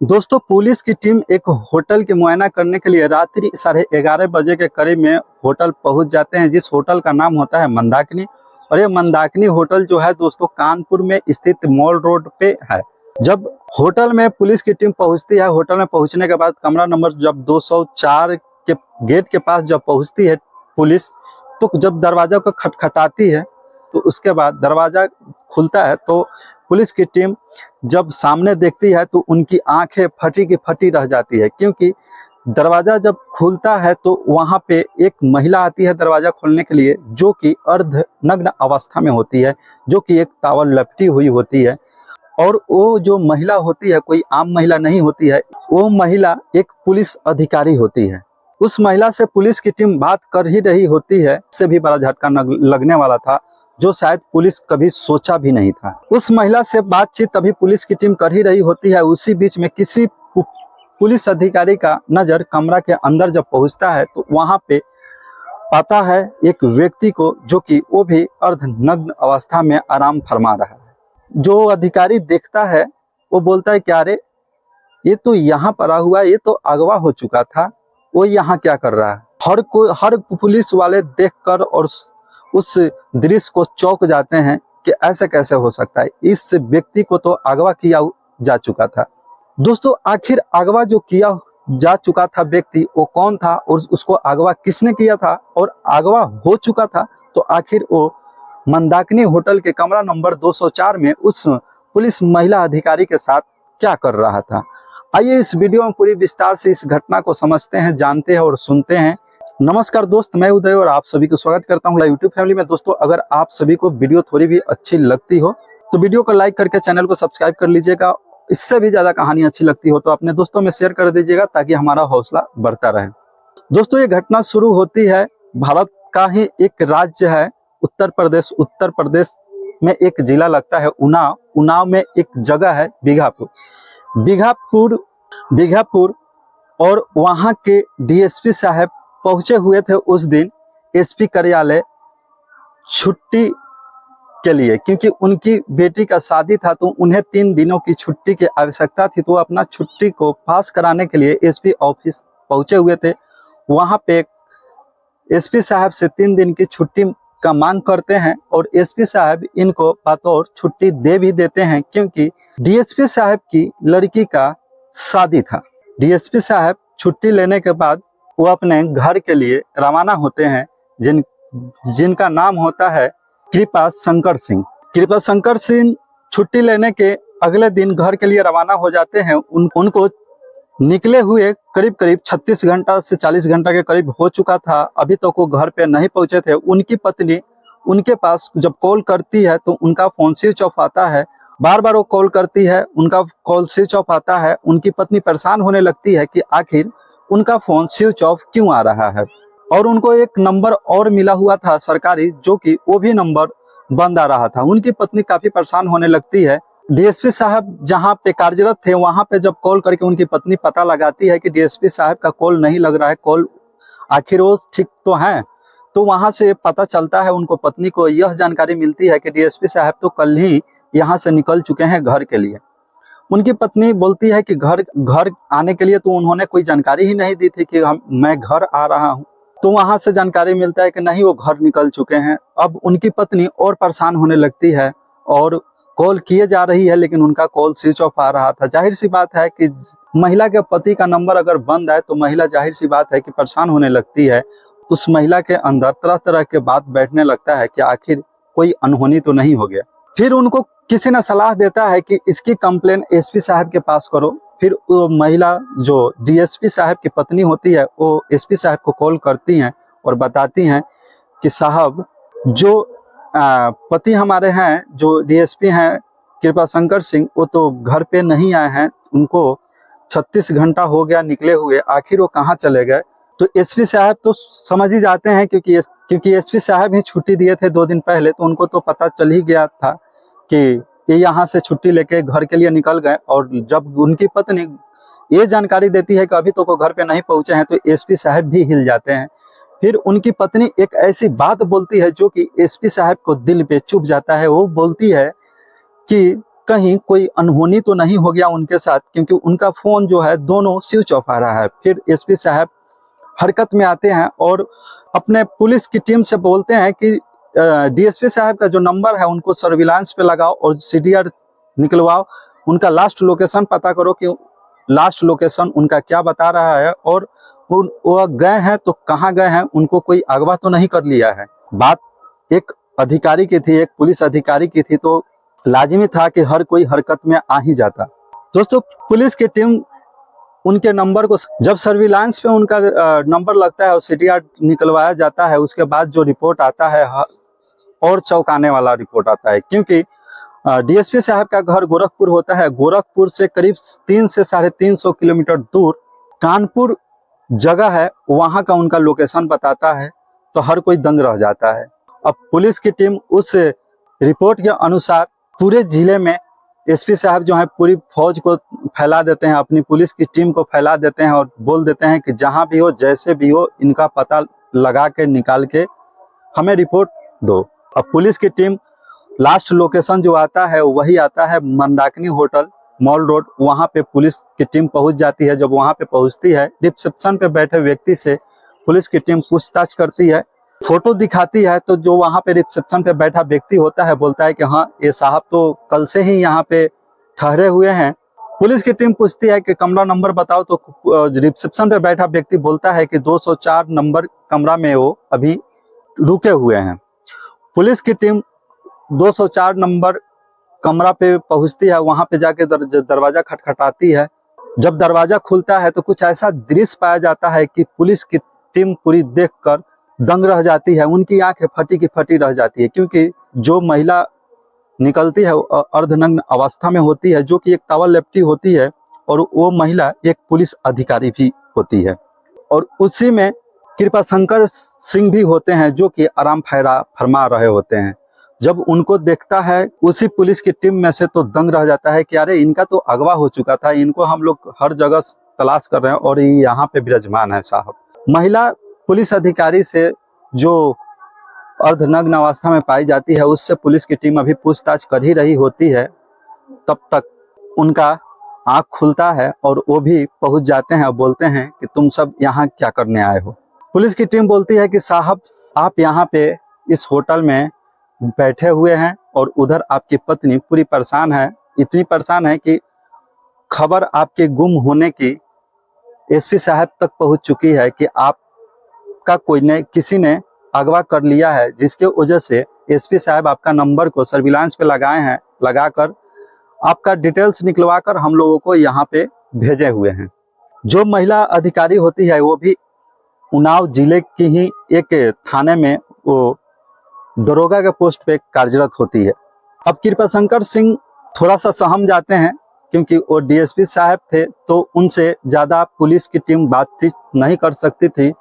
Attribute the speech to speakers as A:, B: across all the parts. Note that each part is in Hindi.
A: दोस्तों, पुलिस की टीम एक होटल के मुआयना करने के लिए रात्रि 11:30 बजे के करीब में होटल पहुंच जाते हैं, जिस होटल का नाम होता है मंदाकिनी। और ये मंदाकिनी होटल जो है दोस्तों कानपुर में स्थित मॉल रोड पे है। जब होटल में पुलिस की टीम पहुंचती है, होटल में पहुंचने के बाद कमरा नंबर जब 204 के गेट के पास जब पहुंचती है पुलिस, तो जब दरवाजा को खटखटाती है तो उसके बाद दरवाजा खुलता है तो पुलिस की टीम जब सामने देखती है तो उनकी आंखें फटी की फटी रह जाती है, क्योंकि दरवाजा जब खुलता है तो वहां पे एक महिला आती है दरवाजा खोलने के लिए, जो कि अर्धनग्न अवस्था में होती है, जो कि एक टॉवल लपटी हुई होती है। और वो जो महिला होती है कोई आम महिला नहीं होती है, वो महिला एक पुलिस अधिकारी होती है। उस महिला से पुलिस की टीम बात कर ही रही होती है, इससे भी बड़ा झटका लगने वाला था, जो शायद पुलिस कभी सोचा भी नहीं था। उस महिला से बातचीत तभी पुलिस की टीम कर ही रही होती है, उसी बीच में किसी पुलिस अधिकारी का नजर कमरा के अंदर जब पहुंचता है तो वहां पे पाता है एक व्यक्ति को, जो कि वो भी अर्धनग्न अवस्था में आराम फरमा रहा है। जो अधिकारी देखता है वो बोलता है कि अरे ये तो यहाँ पड़ा हुआ, ये तो अगवा हो चुका था, वो यहाँ क्या कर रहा है। हर पुलिस वाले देखकर और उस दृश्य को चौंक जाते हैं कि ऐसे कैसे हो सकता है, इस व्यक्ति को तो अगवा किया जा चुका था। दोस्तों, आखिर अगवा जो किया जा चुका था व्यक्ति वो कौन था और उसको अगवा किसने किया था, और अगवा हो चुका था तो आखिर वो मंदाकिनी होटल के कमरा नंबर 204 में उस पुलिस महिला अधिकारी के साथ क्या कर रहा था। आइए इस वीडियो में पूरी विस्तार से इस घटना को समझते हैं, जानते हैं और सुनते हैं। नमस्कार दोस्त, मैं उदय और आप सभी को स्वागत करता हूँ यूट्यूब फैमिली में। दोस्तों, अगर आप सभी को वीडियो थोड़ी भी अच्छी लगती हो तो वीडियो को लाइक करके चैनल को सब्सक्राइब कर लीजिएगा। इससे भी ज्यादा कहानी अच्छी लगती हो तो अपने दोस्तों में शेयर कर दीजिएगा, ताकि हमारा हौसला बढ़ता रहे। दोस्तों, ये घटना शुरू होती है भारत का ही एक राज्य है उत्तर प्रदेश। उत्तर प्रदेश में एक जिला लगता है उन्नाव। उन्नाव में एक जगह है बीघापुर और वहां के डीएसपी साहब पहुंचे हुए थे उस दिन एसपी कार्यालय छुट्टी के लिए, क्योंकि उनकी बेटी का शादी था तो उन्हें 3 दिनों की छुट्टी की आवश्यकता थी। तो अपना छुट्टी को पास कराने के लिए एसपी ऑफिस पहुंचे हुए थे। वहां पे एसपी साहब से 3 दिन की छुट्टी का मांग करते हैं और एसपी साहब इनको बतौर छुट्टी दे भी देते हैं, क्योंकि डीएसपी साहब की लड़की का शादी था। डीएसपी साहब छुट्टी लेने के बाद वो अपने घर के लिए रवाना होते हैं, जिनका नाम होता है कृपा शंकर सिंह। कृपा शंकर सिंह छुट्टी लेने के अगले दिन घर के लिए रवाना हो जाते हैं। उनको निकले हुए करीब 36 घंटा से 40 घंटा के करीब हो चुका था, अभी तक वो घर पे नहीं पहुंचे थे। उनकी पत्नी उनके पास जब कॉल करती है तो उनका फोन स्विच ऑफ आता है। बार बार वो कॉल करती है, उनका कॉल स्विच ऑफ आता है। उनकी पत्नी परेशान होने लगती है कि आखिर उनका फोन स्विच ऑफ क्यों आ रहा है। और उनको एक नंबर और मिला हुआ था सरकारी, जो कि वो भी नंबर बंद आ रहा था। उनकी पत्नी काफी परेशान होने लगती है। डीएसपी साहब जहां पे कार्यरत थे वहां पे जब कॉल करके उनकी पत्नी पता लगाती है कि डीएसपी साहब का कॉल नहीं लग रहा है, कॉल आखिर वो ठीक तो हैं, तो वहां से पता चलता है, उनको पत्नी को यह जानकारी मिलती है कि डीएसपी साहब तो कल ही यहाँ से निकल चुके हैं घर के लिए। उनकी पत्नी बोलती है कि घर आने के लिए तो उन्होंने कोई जानकारी ही नहीं दी थी कि मैं घर आ रहा हूँ। तो वहां से जानकारी मिलता है कि नहीं, वो घर निकल चुके हैं। अब उनकी पत्नी और परेशान होने लगती है और कॉल किए जा रही है, लेकिन उनका कॉल स्विच ऑफ आ रहा था। जाहिर सी बात है कि महिला के पति का नंबर अगर बंद है तो महिला जाहिर सी बात है कि परेशान होने लगती है। उस महिला के अंदर तरह तरह के बात बैठने लगता है कि आखिर कोई अनहोनी तो नहीं हो गया। फिर उनको किसी ने सलाह देता है कि इसकी कंप्लेन एसपी साहब के पास करो। फिर वो महिला जो डीएसपी साहब की पत्नी होती है वो एसपी साहब को कॉल करती हैं और बताती हैं कि साहब, जो पति हमारे हैं, जो डीएसपी हैं कृपा शंकर सिंह, वो तो घर पे नहीं आए हैं। उनको 36 घंटा हो गया निकले हुए, आखिर वो कहाँ चले गए। तो एसपी साहब तो समझ ही जाते हैं, क्योंकि एसपी साहब ही छुट्टी दिए थे 2 दिन पहले, तो उनको तो पता चल ही गया था कि ये यहाँ से छुट्टी लेके घर के लिए निकल गए। और जब उनकी पत्नी ये जानकारी देती है कि अभी तो वो घर पे नहीं पहुंचे हैं, तो एसपी साहब भी हिल जाते हैं। फिर उनकी पत्नी एक ऐसी बात बोलती है जो कि एसपी साहब को दिल पे चुभ जाता है। वो बोलती है कि कहीं कोई अनहोनी तो नहीं हो गया उनके साथ, क्योंकि उनका फ़ोन जो है दोनों स्विच ऑफ आ रहा है। फिर एसपी साहब हरकत में आते हैं और अपने पुलिस की टीम से बोलते हैं कि डीएसपी साहब का जो नंबर है उनको सर्विलांस पे लगाओ और सीडीआर निकलवाओ, उनका लास्ट लोकेशन पता करो कि लास्ट लोकेशन उनका क्या बता रहा है, और वो गए हैं तो कहाँ गए हैं, उनको कोई अगवा तो नहीं कर लिया है। बात एक अधिकारी की थी, एक पुलिस अधिकारी की थी, तो लाजिमी था कि हर कोई हरकत में आ ही जाता। दोस्तों, पुलिस की टीम उनके नंबर को, जब सर्विलांस पे उनका नंबर लगता है और सीडीआर निकलवाया जाता है, उसके बाद जो रिपोर्ट आता है और चौंकाने वाला रिपोर्ट आता है, क्योंकि डीएसपी साहब का घर गोरखपुर होता है। गोरखपुर से करीब 3 से 350 किलोमीटर दूर कानपुर जगह है, वहां का उनका लोकेशन बताता है, तो हर कोई दंग रह जाता है। अब पुलिस की टीम उस रिपोर्ट के अनुसार पूरे जिले में एसपी साहब जो है पूरी फौज को फैला देते हैं, अपनी पुलिस की टीम को फैला देते हैं और बोल देते हैं कि जहां भी हो, जैसे भी हो, इनका पता लगा के निकाल के हमें रिपोर्ट दो। अब पुलिस की टीम लास्ट लोकेशन जो आता है वही आता है मंदाकिनी होटल, मॉल रोड। वहां पे पुलिस की टीम पहुंच जाती है। जब वहां पे पहुंचती है, रिसेप्शन पे बैठे व्यक्ति से पुलिस की टीम पूछताछ करती है, फोटो दिखाती है, तो जो वहां पे रिसेप्शन पे बैठा व्यक्ति होता है बोलता है कि हाँ, ये साहब तो कल से ही यहाँ पे ठहरे हुए हैं। पुलिस की टीम पूछती है कि कमरा नंबर बताओ, तो रिसेप्शन पे बैठा व्यक्ति बोलता है कि 204 नंबर कमरा में वो अभी रुके हुए हैं। पुलिस की टीम 204 नंबर कमरा पे पहुंचती है, वहां पे जाके दरवाजा खटखटाती है। जब दरवाजा खुलता है तो कुछ ऐसा दृश्य पाया जाता है कि पुलिस की टीम पूरी देखकर दंग रह जाती है। उनकी आंखें फटी की फटी रह जाती है, क्योंकि जो महिला निकलती है अर्धनग्न अवस्था में होती है, जो कि एक टॉवल लिपटी होती है, और वो महिला एक पुलिस अधिकारी भी होती है। और उसी में कृपाशंकर सिंह भी होते हैं, जो कि आराम फरमा रहे होते हैं। जब उनको देखता है उसी पुलिस की टीम में से, तो दंग रह जाता है कि अरे, इनका तो अगवा हो चुका था, इनको हम लोग हर जगह तलाश कर रहे हैं और ये यहाँ पे विराजमान है साहब। महिला पुलिस अधिकारी से जो अर्धनग्न अवस्था में पाई जाती है, उससे पुलिस की टीम अभी पूछताछ कर ही रही होती है। तब तक उनका आंख खुलता है और वो भी पहुंच जाते हैं और बोलते हैं कि तुम सब यहाँ क्या करने आए हो। पुलिस की टीम बोलती है कि साहब, आप यहाँ पे इस होटल में बैठे हुए हैं और उधर आपकी पत्नी पूरी परेशान है, इतनी परेशान है कि खबर आपके गुम होने की एसपी साहब तक पहुंच चुकी है कि आपका किसी ने अगवा कर लिया है, जिसके वजह से एसपी साहब आपका नंबर को सर्विलांस पे लगाए हैं, लगाकर आपका डिटेल्स निकलवा कर हम लोगों को यहाँ पे भेजे हुए हैं। जो महिला अधिकारी होती है वो भी उन्नाव जिले की ही एक थाने में वो दरोगा के पोस्ट पे कार्यरत होती है। अब कृपाशंकर सिंह थोड़ा सा सहम जाते हैं, क्योंकि वो डीएसपी साहब थे, तो उनसे ज़्यादा पुलिस की टीम बातचीत नहीं कर सकती थी।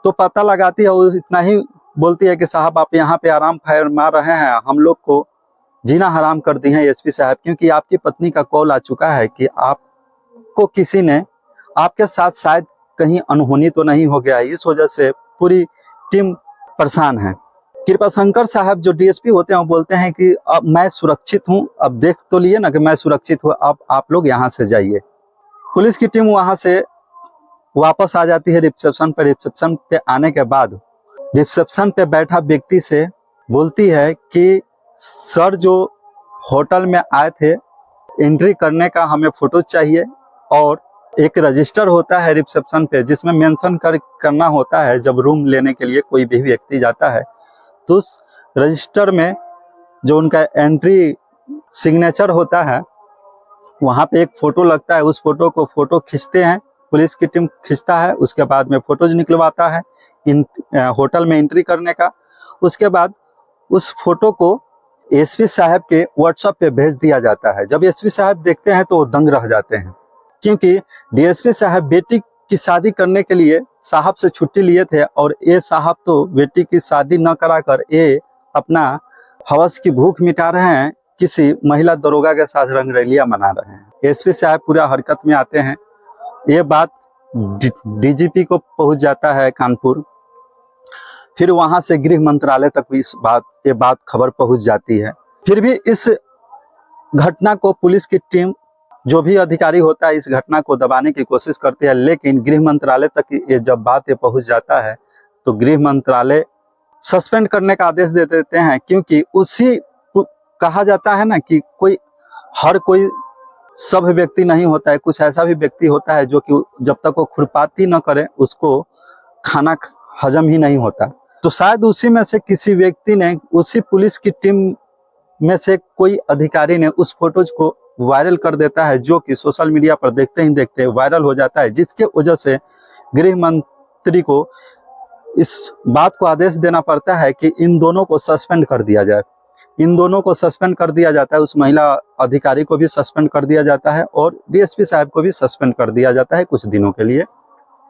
A: तो पता लगाती है, वो इतना ही बोलती है कि साहब, आप यहाँ पे आराम फरमा रहे हैं, हम लोग को जीना हराम कर दी है एसपी साहब, क्योंकि आपकी पत्नी का कॉल आ चुका है कि आपको किसी ने, आपके साथ शायद कहीं अनहोनी तो नहीं हो गया है, इस वजह से पूरी टीम परेशान है। कृपाशंकर साहब जो डीएसपी होते हैं वो बोलते हैं कि अब मैं सुरक्षित हूँ, अब देख तो लिए ना कि मैं सुरक्षित हूँ, अब आप लोग यहाँ से जाइए। पुलिस की टीम वहाँ से वापस आ जाती है रिसेप्शन पर। रिसेप्शन पे आने के बाद रिसेप्शन पे बैठा व्यक्ति से बोलती है कि सर, जो होटल में आए थे, एंट्री करने का हमें फोटो चाहिए, और एक रजिस्टर होता है रिसेप्शन पे जिसमें मेंशन करना होता है, जब रूम लेने के लिए कोई भी व्यक्ति जाता है तो उस रजिस्टर में जो उनका एंट्री सिग्नेचर होता है, वहाँ पे एक फोटो लगता है। उस फोटो खींचते हैं, पुलिस की टीम खींचता है, उसके बाद में फोटोज निकलवाता है होटल में एंट्री करने का। उसके बाद उस फोटो को एसपी साहब के व्हाट्सएप पे भेज दिया जाता है। जब एसपी साहब देखते हैं तो वो दंग रह जाते हैं, क्योंकि डीएसपी साहब बेटी की शादी करने के लिए साहब से छुट्टी लिए थे, और ये साहब तो बेटी की शादी न कराकर ये अपना हवस की भूख मिटा रहे हैं, किसी महिला दरोगा के साथ रंगरलिया मना रहे हैं। एसपी साहब पूरा हरकत में आते हैं। ये बात डीजीपी को पहुंच जाता है कानपुर, फिर वहां से गृह मंत्रालय तक भी ये बात खबर पहुंच जाती है। फिर भी इस घटना को पुलिस की टीम, जो भी अधिकारी होता है, इस घटना को दबाने की कोशिश करती है, लेकिन गृह मंत्रालय तक ये जब बात पहुंच जाता है तो गृह मंत्रालय सस्पेंड करने का आदेश दे देते हैं, क्योंकि उसी कहा जाता है ना कि हर कोई सब व्यक्ति नहीं होता है, कुछ ऐसा भी व्यक्ति होता है जो कि जब तक वो खुरपाती न करे उसको खाना हजम ही नहीं होता। तो शायद उसी में से किसी व्यक्ति ने, उसी पुलिस की टीम में से कोई अधिकारी ने उस फोटोज को वायरल कर देता है, जो कि सोशल मीडिया पर देखते ही देखते वायरल हो जाता है, जिसके वजह से गृह मंत्री को इस बात को आदेश देना पड़ता है कि इन दोनों को सस्पेंड कर दिया जाए। इन दोनों को सस्पेंड कर दिया जाता है, उस महिला अधिकारी को भी सस्पेंड कर दिया जाता है और डीएसपी साहब को भी सस्पेंड कर दिया जाता है कुछ दिनों के लिए।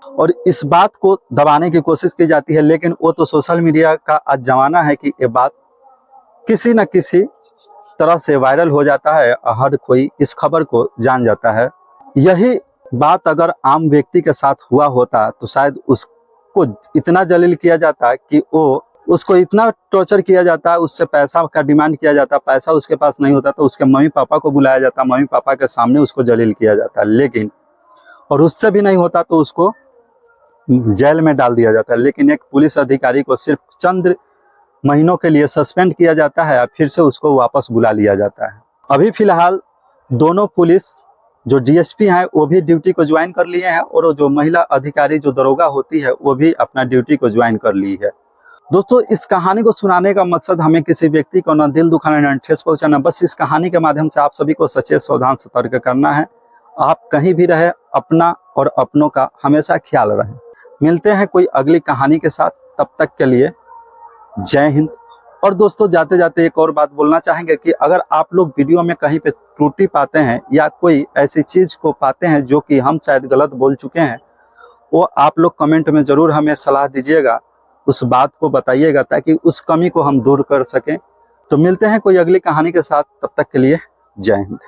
A: और इस बात को दबाने की कोशिश की जाती है, लेकिन वो तो सोशल मीडिया का आज जमाना है कि ये बात किसी न किसी तरह से वायरल हो जाता है, हर कोई इस खबर को जान जाता है। यही बात अगर आम व्यक्ति के साथ हुआ होता तो शायद उसको इतना जलील किया जाता कि उसको इतना टॉर्चर किया जाता, उससे पैसा का डिमांड किया जाता, पैसा उसके पास नहीं होता तो उसके मम्मी पापा को बुलाया जाता, मम्मी पापा के सामने उसको जलील किया जाता, लेकिन और उससे भी नहीं होता तो उसको जेल में डाल दिया जाता है। लेकिन एक पुलिस अधिकारी को सिर्फ चंद महीनों के लिए सस्पेंड किया जाता है और फिर से उसको वापस बुला लिया जाता है। अभी फिलहाल दोनों पुलिस जो डीएसपी हैं वो भी ड्यूटी को ज्वाइन कर लिए हैं और जो महिला अधिकारी जो दरोगा होती है वो भी अपना ड्यूटी को ज्वाइन कर ली है। दोस्तों, इस कहानी को सुनाने का मकसद हमें किसी व्यक्ति को न दिल दुखाना न ठेस पहुंचाना, बस इस कहानी के माध्यम से आप सभी को सचेत सावधान सतर्क करना है। आप कहीं भी रहे, अपना और अपनों का हमेशा ख्याल रखें। मिलते हैं कोई अगली कहानी के साथ, तब तक के लिए जय हिंद। और दोस्तों, जाते जाते एक और बात बोलना चाहेंगे कि अगर आप लोग वीडियो में कहीं पे त्रुटि पाते हैं या कोई ऐसी चीज को पाते हैं जो कि हम शायद गलत बोल चुके हैं, वो आप लोग कमेंट में जरूर हमें सलाह दीजिएगा, उस बात को बताइएगा ताकि उस कमी को हम दूर कर सकें। तो मिलते हैं कोई अगली कहानी के साथ, तब तक के लिए जय हिंद।